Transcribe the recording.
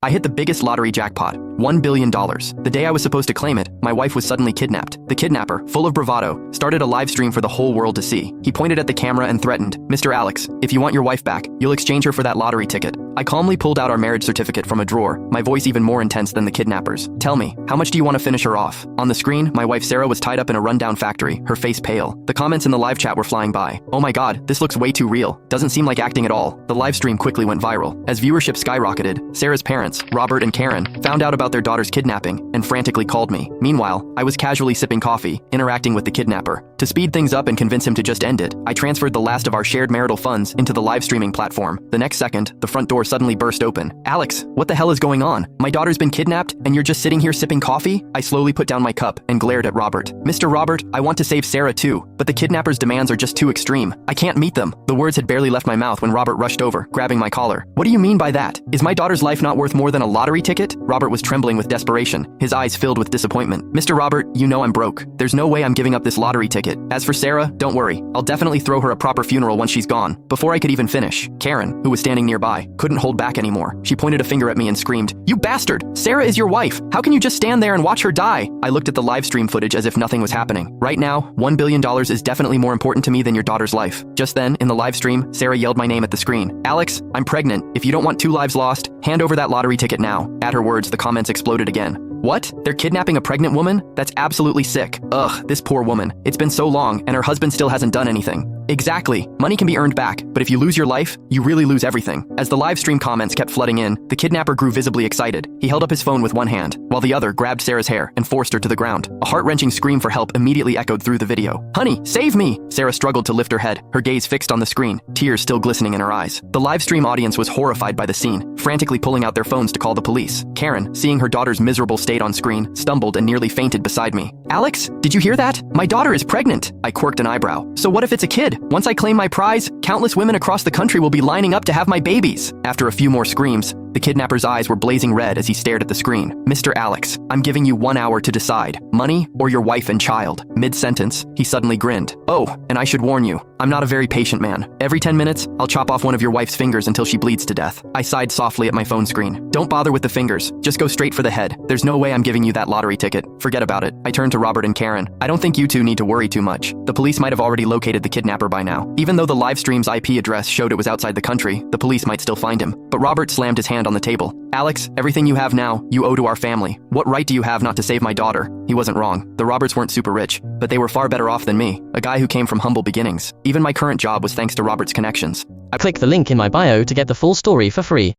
I hit the biggest lottery jackpot, $1 billion. The day I was supposed to claim it, my wife was suddenly kidnapped. The kidnapper, full of bravado, started a live stream for the whole world to see. He pointed at the camera and threatened, "Mr. Alex, if you want your wife back, you'll exchange her for that lottery ticket." I calmly pulled out our marriage certificate from a drawer, my voice even more intense than the kidnappers. "Tell me, how much do you want to finish her off?" On the screen, my wife Sarah was tied up in a rundown factory, her face pale. The comments in the live chat were flying by. "Oh my god, this looks way too real. Doesn't seem like acting at all." The live stream quickly went viral. As viewership skyrocketed, Sarah's parents, Robert and Karen, found out about their daughter's kidnapping and frantically called me. Meanwhile, I was casually sipping coffee, interacting with the kidnapper. To speed things up and convince him to just end it, I transferred the last of our shared marital funds into the live streaming platform. The next second, the front door suddenly burst open. "Alex, what the hell is going on? My daughter's been kidnapped and you're just sitting here sipping coffee?" I slowly put down my cup and glared at Robert. "Mr. Robert, I want to save Sarah too, but the kidnapper's demands are just too extreme. I can't meet them." The words had barely left my mouth when Robert rushed over, grabbing my collar. "What do you mean by that? Is my daughter's life not worth more than a lottery ticket?" Robert was trembling with desperation, his eyes filled with disappointment. "Mr. Robert, you know I'm broke. There's no way I'm giving up this lottery ticket. As for Sarah, don't worry. I'll definitely throw her a proper funeral once she's gone." Before I could even finish, Karen, who was standing nearby, couldn't hold back anymore. She pointed a finger at me and screamed, "You bastard! Sarah is your wife! How can you just stand there and watch her die?" I looked at the live stream footage as if nothing was happening. Right now, $1 billion is definitely more important to me than your daughter's life. Just then, in the live stream, Sarah yelled my name at the screen. "Alex, I'm pregnant. If you don't want 2 lives lost, hand over that lottery ticket now." At her words, the comments exploded again. "What? They're kidnapping a pregnant woman? That's absolutely sick. Ugh, this poor woman. It's been so long, and her husband still hasn't done anything." Exactly. Money can be earned back, but if you lose your life, you really lose everything. As the live stream comments kept flooding in, the kidnapper grew visibly excited. He held up his phone with one hand, while the other grabbed Sarah's hair and forced her to the ground. A heart-wrenching scream for help immediately echoed through the video. "Honey, save me!" Sarah struggled to lift her head, her gaze fixed on the screen, tears still glistening in her eyes. The live stream audience was horrified by the scene, frantically pulling out their phones to call the police. Karen, seeing her daughter's miserable state on screen, stumbled and nearly fainted beside me. "Alex, did you hear that? My daughter is pregnant!" I quirked an eyebrow. "So what if it's a kid? Once I claim my prize, countless women across the country will be lining up to have my babies." After a few more screams, the kidnapper's eyes were blazing red as he stared at the screen. "Mr. Alex, I'm giving you 1 hour to decide. Money or your wife and child." Mid-sentence, he suddenly grinned. "Oh, and I should warn you, I'm not a very patient man. Every 10 minutes, I'll chop off one of your wife's fingers until she bleeds to death." I sighed softly at my phone screen. "Don't bother with the fingers. Just go straight for the head. There's no way I'm giving you that lottery ticket. Forget about it." I turned to Robert and Karen. "I don't think you two need to worry too much. The police might have already located the kidnapper by now. Even though the live stream's IP address showed it was outside the country, the police might still find him." But Robert slammed his hand on the table. "Alex, everything you have now, you owe to our family. What right do you have not to save my daughter?" He wasn't wrong. The Roberts weren't super rich, but they were far better off than me, a guy who came from humble beginnings. Even my current job was thanks to Robert's connections. Click the link in my bio to get the full story for free.